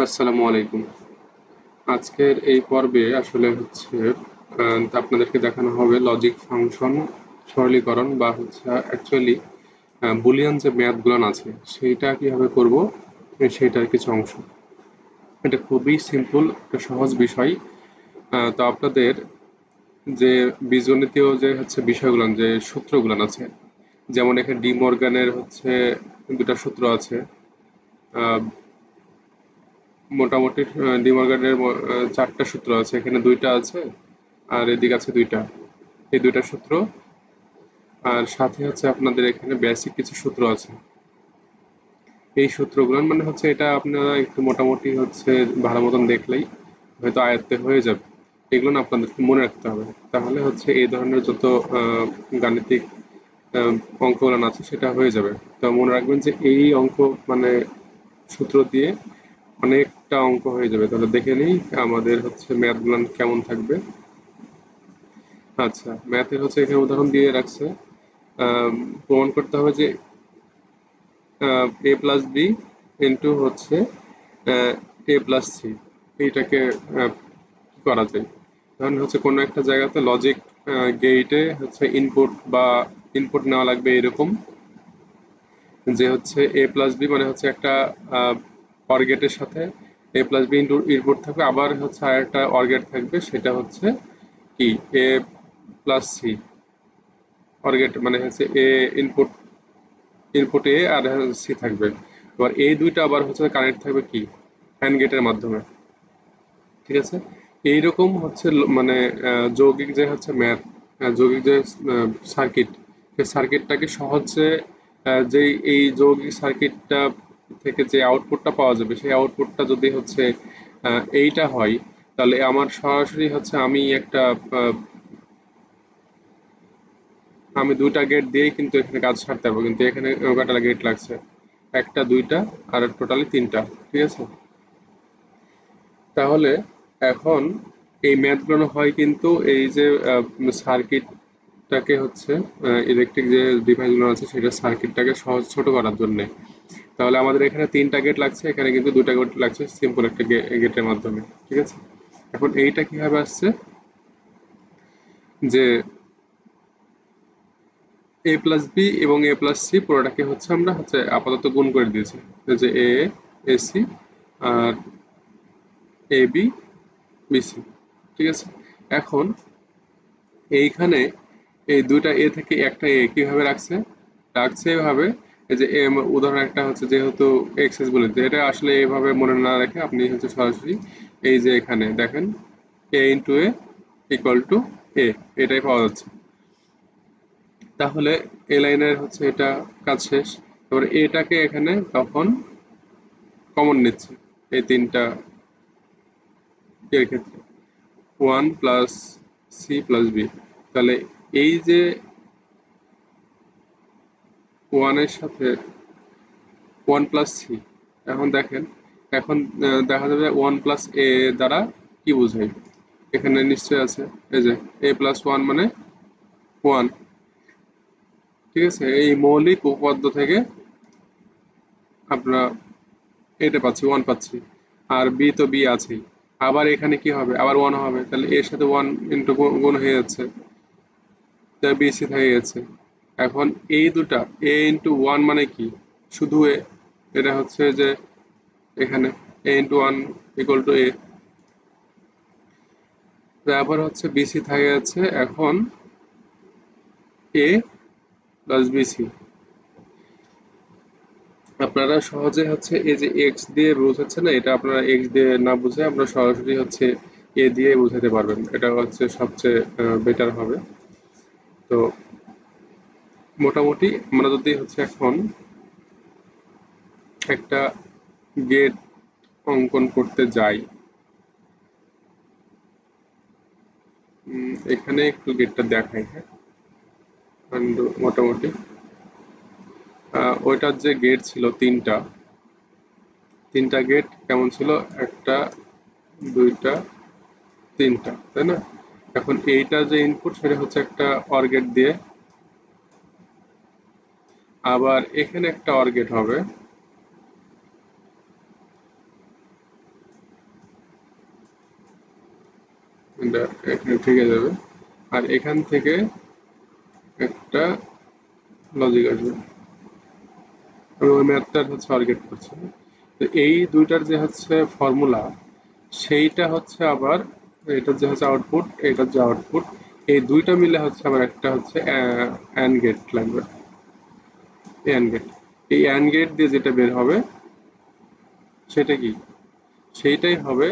আসসালামু আলাইকুম। আজকের এই পর্বে আসলে হচ্ছে আপনাদেরকে দেখানো হবে লজিক ফাংশন সরলীকরণ বা হচ্ছে অ্যাকচুয়ালি বুলিয়ান যে ম্যাথগুলো আছে সেইটা কিভাবে করব সেইটার কিছু অংশ। এটা খুবই সিম্পল, একটা সহজ বিষয়। তো আপনাদের যে বীজগণিতীয় যে হচ্ছে বিষয়গুলো যে সূত্রগুলো আছে, যেমন এখানে ডি মর্গানের হচ্ছে দুটা সূত্র আছে। আহ, মোটামুটি ডি-মর্গানের চারটা সূত্র আছে, এখানে দুইটা আছে আর এদিকে আছে দুইটা, এই দুইটা সূত্র। আর সাথে হচ্ছে আপনাদের এখানে বেসিক কিছু সূত্র আছে। এই সূত্রগুলো মানে হচ্ছে এটা আপনারা একটু মোটামুটি হচ্ছে ভালো মতন দেখলেই হয়তো আয়ত্তে হয়ে যাবে। এগুলো না আপনাদেরকে মনে রাখতে হবে, তাহলে হচ্ছে এই ধরনের যত গাণিতিক আহ, অঙ্কগুলো আছে সেটা হয়ে যাবে। তো মনে রাখবেন যে এই অঙ্ক মানে সূত্র দিয়ে অনেকটা অঙ্ক হয়ে যাবে। তাহলে দেখে নিই আমাদের হচ্ছে ম্যাথ গুলান কেমন থাকবে। আচ্ছা, ম্যাথের হচ্ছে এখানে উদাহরণ দিয়ে রাখছে। প্রমাণ করতে হবে যে এ প্লাস বি ইন্টু হচ্ছে এ প্লাস সি, এইটাকে কি করা যায়। ধরেন হচ্ছে কোনো একটা জায়গাতে লজিক গেটে হচ্ছে ইনপুট বা ইনপুট নেওয়া লাগবে এরকম, যে হচ্ছে এ প্লাস বি মানে হচ্ছে একটা অর গেটের সাথে এ প্লাস বি ইনপুট থাকবে, আবার হচ্ছে আর একটা অর গেট থাকবে, সেটা হচ্ছে কি এ প্লাস সি অর গেট মানে হচ্ছে এ ইনপুট ইনপুট এ আর সি থাকবে। এবার এই দুইটা আবার হচ্ছে কানেক্ট থাকবে কি অ্যান্ড গেটের মাধ্যমে। ঠিক আছে, এইরকম হচ্ছে মানে যৌগিক যে হচ্ছে ম্যাথ, যৌগিক যে সার্কিট, সেই সার্কিটটাকে সহজে যেই এই যৌগিক সার্কিটটা থেকে যে আউটপুটটা পাওয়া যাবে সেই আউটপুটটা যদি হচ্ছে এইটা হয়, তাহলে আমার সরাসরি হচ্ছে আমি দুইটা গেট দিয়েই কিন্তু এখানে কাজ সারতে পারবো, কিন্তু এখানে কয়টা গেট লাগছে, একটা দুইটা আর টোটালি তিনটা। ঠিক আছে, তাহলে এখন এই ম্যাথগুলো হয় কিন্তু এই যে সার্কিটটাকে হচ্ছে ইলেকট্রিক যে ডিভাইসগুলো আছে সেটা সার্কিটটাকে সহজ ছোট করার জন্য। তাহলে আমাদের এখানে তিনটা গেট লাগছে, এখানে কিন্তু দুইটা গেট লাগছে সিম্পল একটা গেটের মাধ্যমে। ঠিক আছে, এখন এইটা কিভাবে আসছে, যে এ প্লাস বি এবং এ প্লাস সি পুরোটাকে হচ্ছে আমরা হচ্ছে আপাতত গুণ করে দিয়েছি, এই যে এ এ সি আর এ বি বি সি। ঠিক আছে, এখন এইখানে এই দুইটা এ থেকে একটা এ কিভাবে রাখছে, রাখছে এভাবে। এই যে এম উদাহরণ একটা হচ্ছে, যেহেতু এক্সেস বলে দিতে, এটা আসলে এভাবে মনে না রেখে আপনি হচ্ছে সরাসরি এই যে এখানে দেখেন এ ইন্টু এ ইকুয়াল টু এ, এটাই পাওয়া যাচ্ছে। তাহলে এ লাইনের হচ্ছে এটা কাজ শেষ। এবার এটাকে এখানে তখন কমন নিচ্ছে এই তিনটা এর ক্ষেত্রে, one plus C plus B. তাহলে এই যে ওয়ানের সাথে ওয়ান প্লাস সি, এখন দেখেন, এখন দেখা যাবে ওয়ান প্লাস এ দ্বারা কি বোঝায়, এখানে নিশ্চয় আছে এই যে এ প্লাস ওয়ান মানে ওয়ান। ঠিক আছে, এই মৌলিক উপপাদ্য থেকে আমরা এটা পাচ্ছি, ওয়ান পাচ্ছি। আর বি তো বি আছেই, আবার এখানে কি হবে, আবার ওয়ান হবে, তাহলে এর সাথে ওয়ান ইন্টু গুণ হয়ে যাচ্ছে, তাহলে বি সি থেকে গেছে। এখন এই দুটা এ ইন্টু ওয়ান মানে কি, শুধু এ, এটা হচ্ছে যে এখানে এ ইন্টু ওয়ান ইকুয়াল টু এ, তারপর হচ্ছে বিসি থাকে যাচ্ছে এখন এ প্লাস বিসি। আপনারা সহজে হচ্ছে এই যে এক্স দিয়ে বোঝাচ্ছে না, এটা আপনারা এক্স দিয়ে না বুঝে আপনারা সরাসরি হচ্ছে এ দিয়ে বোঝাতে পারবেন, এটা হচ্ছে সবচেয়ে বেটার হবে। তো মোটামুটি আমরা যদি হচ্ছে এখন একটা গেট অঙ্কন করতে যাই, এখানে একটু গেটটা দেখাই, হ্যাঁ। মোটামুটি ওইটার যে গেট ছিল তিনটা, তিনটা গেট কেমন ছিল, একটা দুইটা তিনটা, তাই না। এখন এইটা যে ইনপুট সেটা হচ্ছে একটা অর গেট দিয়ে, আবার এখানে একটা অর গেট হবে, এটা এখানে থেকে যাবে, আর এখান থেকে একটা লজিক আসবে। আমি ওই ম্যাথটার হচ্ছে অর্গেট করছি। তো এই দুইটার যে হচ্ছে ফর্মুলা, সেইটা হচ্ছে আবার এটার যে হচ্ছে আউটপুট, এটার যে আউটপুট, এই দুইটা মিলে হচ্ছে আমার একটা হচ্ছে অ্যান্ড গেট লাগবে। অ্যান্ড গেট, এই অ্যান্ড গেট দিয়ে যেটা বের হবে সেটা কি, সেইটাই হবে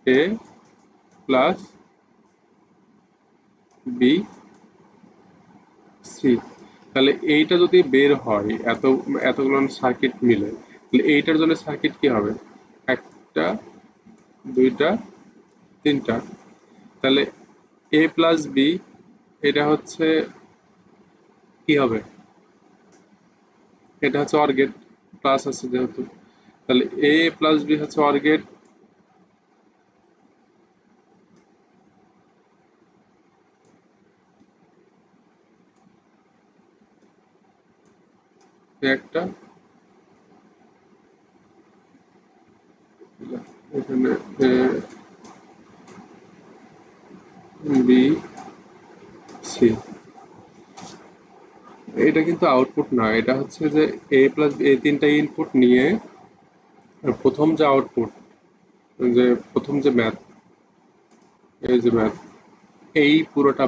এ প্লাস বি সি। তাহলে এইটা যদি বের হয় এতগুলো সার্কিট মিলে, তাহলে এইটার জন্য সার্কিট কি হবে, একটা, দুইটা, তিনটা। তাহলে এ প্লাস বি, এটা হচ্ছে কি হবে, এটা হচ্ছে অর গেট, প্লাস আছে যেহেতু, তাহলে এ প্লাস বি হচ্ছে অর গেট। একটা, এখানে এ বি সি। এটা কিন্তু আউটপুট না, এটা হচ্ছে যে এ প্লাস এই তিনটা ইনপুট নিয়ে প্রথম যে আউটপুট, যে প্রথম যে ম্যাথ, এই যে ম্যাথ, এই পুরোটা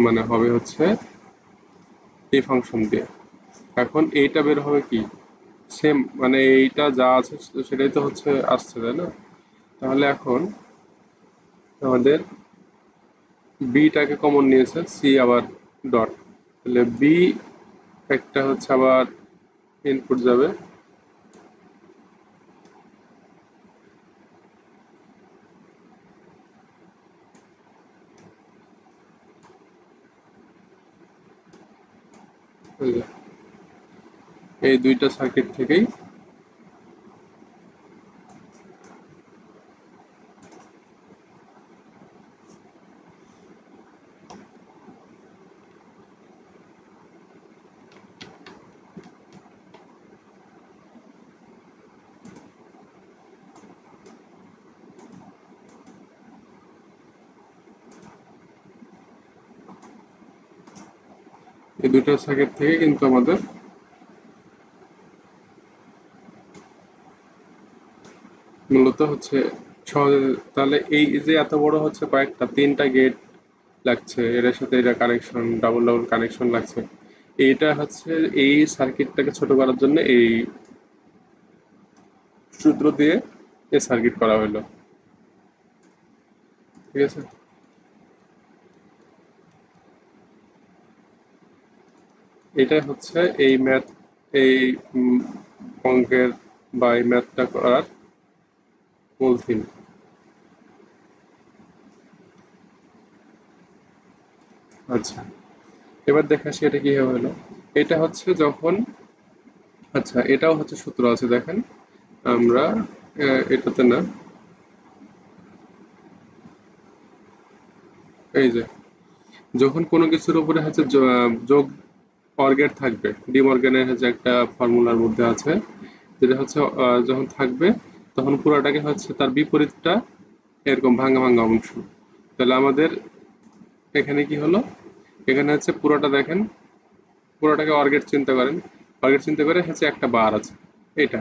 মানে হবে হচ্ছে এই ফাংশন দিয়ে। এখন এইটা বের হবে কি, সেম, মানে এইটা যা আছে সেটাই তো হচ্ছে আসছে, তাই না? তাহলে এখন আমাদের বিটাকে কমন নিয়েছে, সি আবার ডট, তাহলে বি একটা হচ্ছে আবার ইনপুট যাবে, এই যে, এই দুইটা সার্কিট থেকেই। এই দুইটা সার্কিট থেকে কিন্তু আমাদের মূলত হচ্ছে সহজে, তাহলে এই যে এত বড় হচ্ছে কয়েকটা তিনটা গেট লাগছে, এটার সাথে এটা কানেকশন, ডাবল ডাবল কানেকশন লাগছে, এইটা হচ্ছে এই সার্কিটটাকে ছোট করার জন্য এই সূত্র দিয়ে এই সার্কিট করা হলো। ঠিক আছে, এটা হচ্ছে এই ম্যাথ, এই উম, অঙ্কের বা এই ম্যাথটা করার মূল থিম। আচ্ছা, এবার দেখা আসি এটা কিভাবে হলো। এটা হচ্ছে যখন, আচ্ছা এটাও হচ্ছে সূত্র আছে দেখেন, আমরা এটাতে না, এই যে যখন কোনো কিছুর উপরে হচ্ছে যোগ অর্গেট থাকবে, ডি মর্গানের হচ্ছে একটা ফর্মুলার মধ্যে আছে, যেটা হচ্ছে যখন থাকবে তখন পুরোটাকে হচ্ছে তার বিপরীতটা এরকম ভাঙা ভাঙা অংশ। তাহলে আমাদের এখানে কি হলো, এখানে হচ্ছে পুরোটা দেখেন, পুরোটাকে অর্গেট চিন্তা করেন, অর্গেট চিন্তা করে হচ্ছে একটা বার আছে এটা,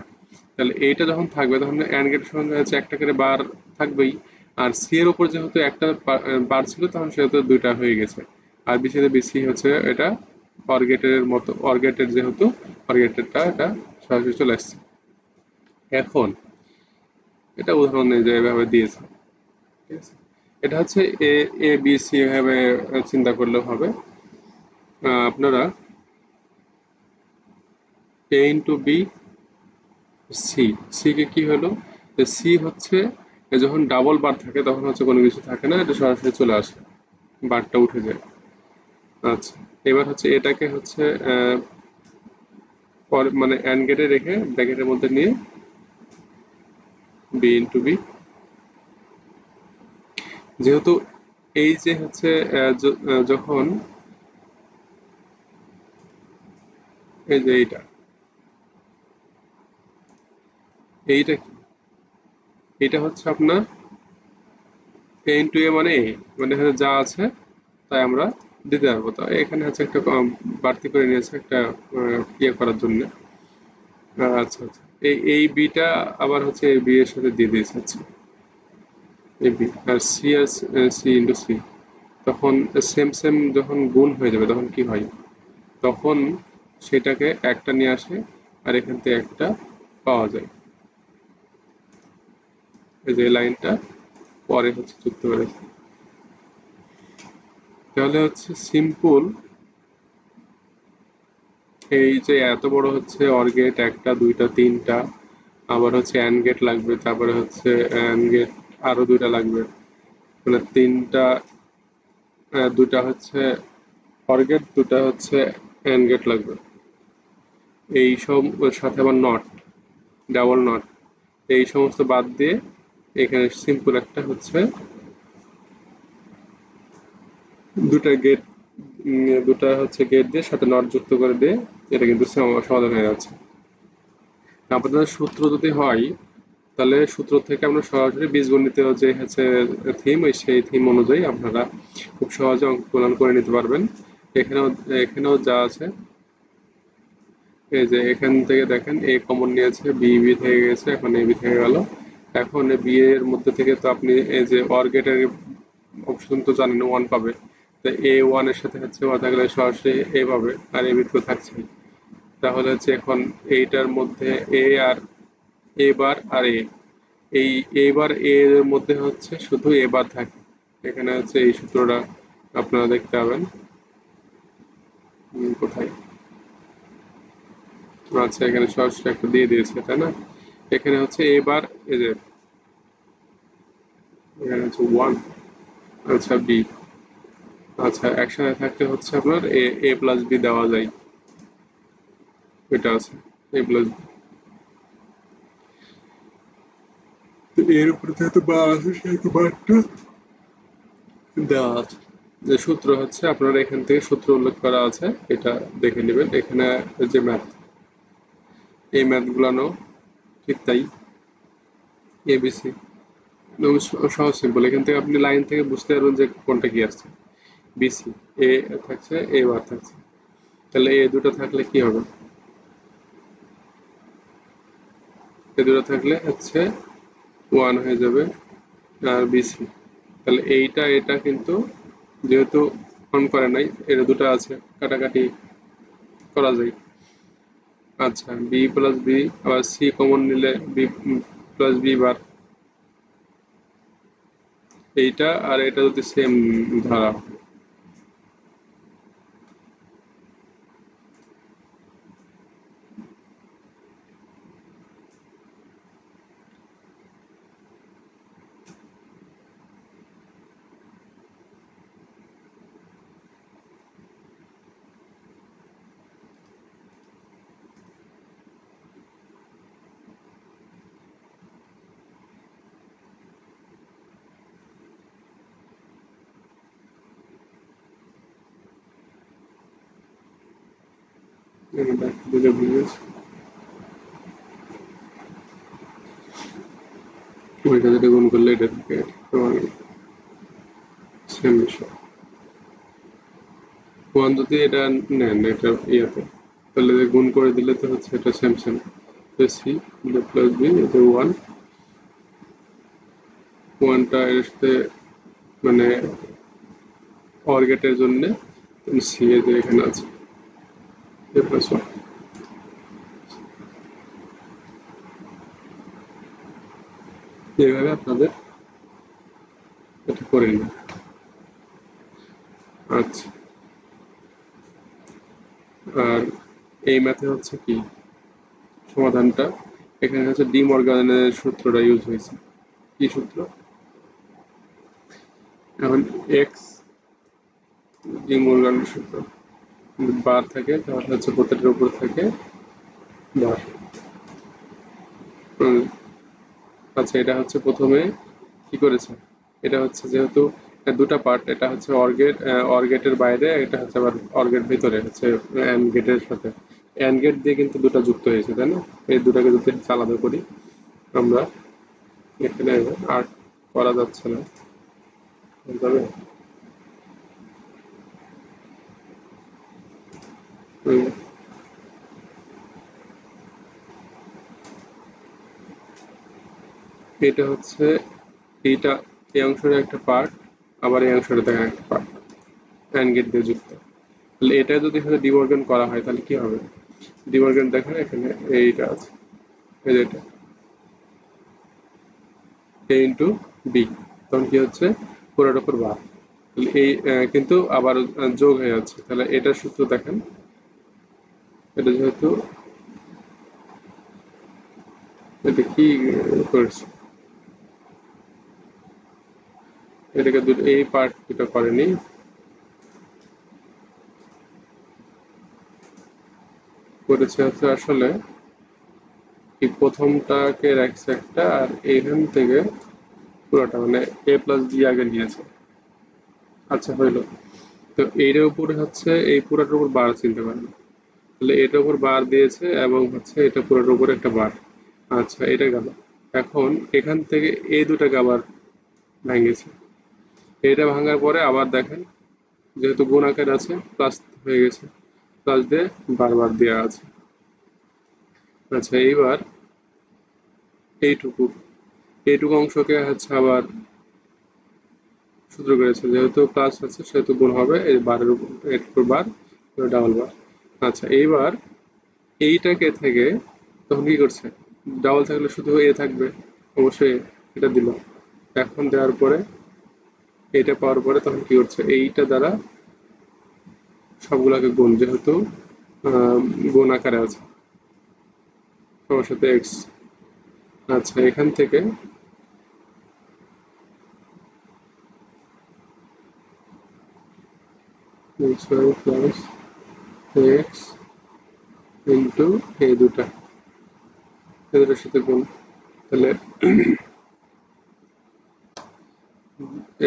তাহলে এইটা যখন থাকবে তখন অ্যান্ড গেটের সঙ্গে হচ্ছে একটা করে বার থাকবেই। আর সি এর উপর যেহেতু একটা বার ছিল তখন সেহেতু দুইটা হয়ে গেছে, আর বিসিতে বিসি হচ্ছে এটা অর্গেটের মতো, অর্গেটের যেহেতু অর্গেটেরটা এটা সরাসরি চলে আসছে। এখন এটা উদাহরণ এই যে এভাবে দিয়েছে, ঠিক আছে? এটা হচ্ছে এ, এ বি সি এভাবে চিন্তা করলেও হবে। আপনারা এ into B C, C K কি হলো, সি হচ্ছে যখন ডাবল বার থাকে তখন হচ্ছে কোনো কিছু থাকে না, এটা সরাসরি চলে আসে, বারটা উঠে যায়। আচ্ছা, এবার হচ্ছে এটাকে হচ্ছে মানে অ্যান্ড গেটে রেখে ব্র্যাকেটের মধ্যে নিয়ে বি ইন্টু বি, যেহেতু এই যে হচ্ছে যখন এই যে এইটা, এইটা কি, এটা হচ্ছে আপনার এ ইন্টু এ মানে এ, মানে এখানে যা আছে তাই আমরা দিতে পারবো। তো এখানে হচ্ছে একটা বাড়তি করে নিয়েছে একটা ইয়ে করার জন্য। আচ্ছা আচ্ছা, এই বিটা আবার হচ্ছে এই বি এর সাথে দিয়ে দিয়েছে। আচ্ছা, এই বি আর সি আর সি ইন্টু সি, তখন সেম সেম যখন গুণ হয়ে যাবে তখন কি হয়, তখন সেটাকে একটা নিয়ে আসে আর এখান থেকে একটা পাওয়া যায়। এই যে লাইনটা পরে হচ্ছে যুক্ত করেছে। তাহলে হচ্ছে সিম্পল, এই যে এত বড় হচ্ছে অর গেট, একটা দুইটা তিনটা, আবার হচ্ছে অ্যান্ড গেট লাগবে, তারপরে হচ্ছে অ্যান্ড গেট আরো দুইটা লাগবে, মানে তিনটা, দুটা হচ্ছে অর গেট, দুটা হচ্ছে অ্যান্ড গেট লাগবে। এই সব সাথে আবার নট, ডাবল নট, এই সমস্ত বাদ দিয়ে এখানে সিম্পল একটা হচ্ছে দুটা গেট, দুটা হচ্ছে গেট দিয়ে সাথে নট যুক্ত করে দিয়ে এটা কিন্তু সমাধান হয়ে যাচ্ছে। আপনাদের সূত্র যদি হয় তাহলে সূত্র থেকে আমরা সরাসরি বীজগণিতীয় যে হচ্ছে থিম, সেই থিম অনুযায়ী আপনারা খুব সহজে অঙ্ক প্রদান করে নিতে পারবেন। এখানেও এখানেও যা আছে, এই যে এখান থেকে দেখেন এ কমন নিয়েছে, বি বি থেকে গেছে, এখন এ বি থেকে গেল। এখন বি এর মধ্যে থেকে তো আপনি এই যে অর গেটের অপশন তো জানেন ওয়ান পাবে, তো এ ওয়ান এর সাথে হচ্ছে ওয়া থাকলে সরাসরি এ পাবে, আর এ বি তো থাকছেই। তাহলে হচ্ছে এখন এইটার মধ্যে এ আর এ বার আর এ, এই এবার এর মধ্যে হচ্ছে শুধু এবার থাকে, এখানে হচ্ছে এই সূত্রটা আপনারা দেখতে পাবেন। কোথায়, আচ্ছা এখানে সরাসরি একটা দিয়ে দিয়েছে তাই না, এখানে হচ্ছে এবার এই যে এখানে হচ্ছে ওয়ান, আচ্ছা বি, আচ্ছা একসাথে থাকতে হচ্ছে আপনার এ এ প্লাস বি দেওয়া যায়, এটা আছে এ প্লাস বি, এর উপরে যেহেতু বার আছে সেহেতু বারটা দেওয়া আছে। যে সূত্র হচ্ছে আপনারা এখান থেকে সূত্র উল্লেখ করা আছে, এটা দেখে নেবেন। এখানে যে ম্যাথ, এই ম্যাথগুলানো ঠিক তাই, এবিসি সহজ সিম্পল, এখান থেকে আপনি লাইন থেকে বুঝতে পারবেন যে কোনটা কি আসছে। বিসি, এ থাকছে এ বার থাকছে, তাহলে এ দুটো থাকলে কি হবে, এ দুটো থাকলে হচ্ছে ওয়ান হয়ে যাবে, আর বিসি, তাহলে এইটা এটা কিন্তু যেহেতু অন করে নাই, এটা দুটো আছে কাটাকাটি করা যায়। আচ্ছা বি প্লাস বি, আবার সি কমন নিলে বি প্লাস বি বার, এইটা আর এটা যদি সেম ধরা হয়, দুটো বুঝেছ, ওইটা যেটা গুণ করলে এটা থাকে, সেম বিষয়। ওয়ান যদি এটা নেন এটা ইয়েতে, তাহলে গুণ করে দিলে তো হচ্ছে এটা same same, C plus B, এটা ওয়ান, ওয়ানটা এর সাথে মানে অর গেটের জন্য সি এ যে এখানে আছে এ প্লাস ওয়ান, এইভাবে আপনাদের এটা করে নিন। আচ্ছা, আর এই ম্যাথে হচ্ছে কি সমাধানটা, এখানে হচ্ছে ডি মর্গানের সূত্রটা ইউজ হয়েছে। কি সূত্র, এখন এক্স ডি মর্গানের সূত্র, বার থাকে তাহলে হচ্ছে প্রত্যেকটার উপর থাকে বার। হুম, আচ্ছা এটা হচ্ছে প্রথমে কি করেছে, এটা হচ্ছে যেহেতু দুটা পার্ট, এটা হচ্ছে অর্গেট, অর্গেটের বাইরে, এটা হচ্ছে আবার অর্গেট ভিতরে হচ্ছে অ্যান্ড গেটের সাথে, অ্যান্ড গেট দিয়ে কিন্তু দুটা যুক্ত হয়েছে তাই না, এই দুটাকে যদি আলাদা করি আমরা, এখানে আর করা যাচ্ছে না, তবে এটা হচ্ছে এইটা, এই অংশের একটা পার্ট, আবার এই অংশটা দেখেন একটা পার্ট অ্যান্ড গেট দিয়ে যুক্ত। তাহলে এটা যদি এখানে ডিমর্গান করা হয় তাহলে কি হবে? ডিমর্গান দেখেন এখানে এইটা আছে, এই যে এটা এ ইন্টু বি, তখন কি হচ্ছে পুরোটার উপর বার। তাহলে এই কিন্তু আবার যোগ হয়ে যাচ্ছে, তাহলে এটার সূত্র দেখেন, এটা যেহেতু এটা কি করেছে, এটাকে দুটো এই পার্ট দুটো করেনি, করেছে হচ্ছে আসলে এই প্রথমটাকে রাখছে একটা, আর এইখান থেকে পুরোটা মানে এ প্লাস বি আগে নিয়েছে। আচ্ছা হইলো, তো এইটার উপরে হচ্ছে এই পুরোটার উপর বার চিনতে পারেন, তাহলে এটার উপর বার দিয়েছে এবং হচ্ছে এটা পুরোটার উপর একটা বার। আচ্ছা এটা গেল। এখন এখান থেকে এই দুটাকে আবার ভেঙেছে, এটা ভাঙার পরে আবার দেখেন যেহেতু গুণ আকার আছে প্লাস হয়ে গেছে, প্লাস দিয়ে বারবার দেওয়া আছে। আচ্ছা এইবার এইটুকু এইটুকু অংশকে হচ্ছে আবার সূত্র করেছে, যেহেতু প্লাস আছে সেহেতু গুণ হবে এই বারের উপর, এর উপর বার, ডাবল বার। আচ্ছা এইবার এইটাকে থেকে তখন কি করছে, ডাবল থাকলে শুধু এ থাকবে, অবশ্যই এটা দিল। এখন দেওয়ার পরে এটা পাওয়ার পরে তখন কি করছে, এইটা দ্বারা সবগুলাকে গুণ, যেহেতু আহ, গুণ আকারে আছে সবার সাথে এক্স। আচ্ছা এখান থেকে X Y plus X into এই দুটার সাথে গুণ, তাহলে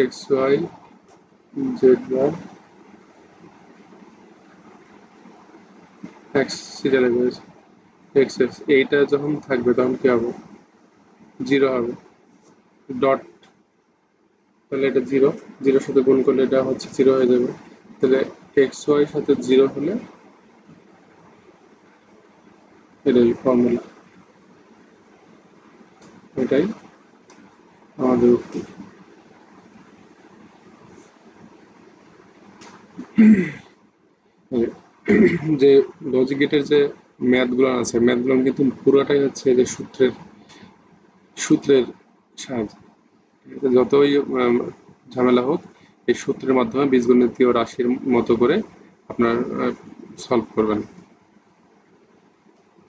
এক্স ওয়াই জেড বার এক্স সিরিয়ালে রয়েছে এক্স এক্স, এইটা যখন থাকবে তখন কি হবে, জিরো হবে, ডট, তাহলে এটা জিরো, জিরোর সাথে গুণ করলে এটা হচ্ছে জিরো হয়ে যাবে। তাহলে এক্স ওয়াই সাথে জিরো হলে এটাই ফর্মুলা, এটাই আমাদের উত্তর। যে লজিক গেটের যে ম্যাথগুলো আছে, ম্যাথগুলো কিন্তু পুরোটাই হচ্ছে যে সূত্রের সূত্রের সাহায্যে, এটা যতই ঝামেলা হোক এই সূত্রের মাধ্যমে বীজগণিতীয় রাশির মতো করে আপনার সলভ করবেন।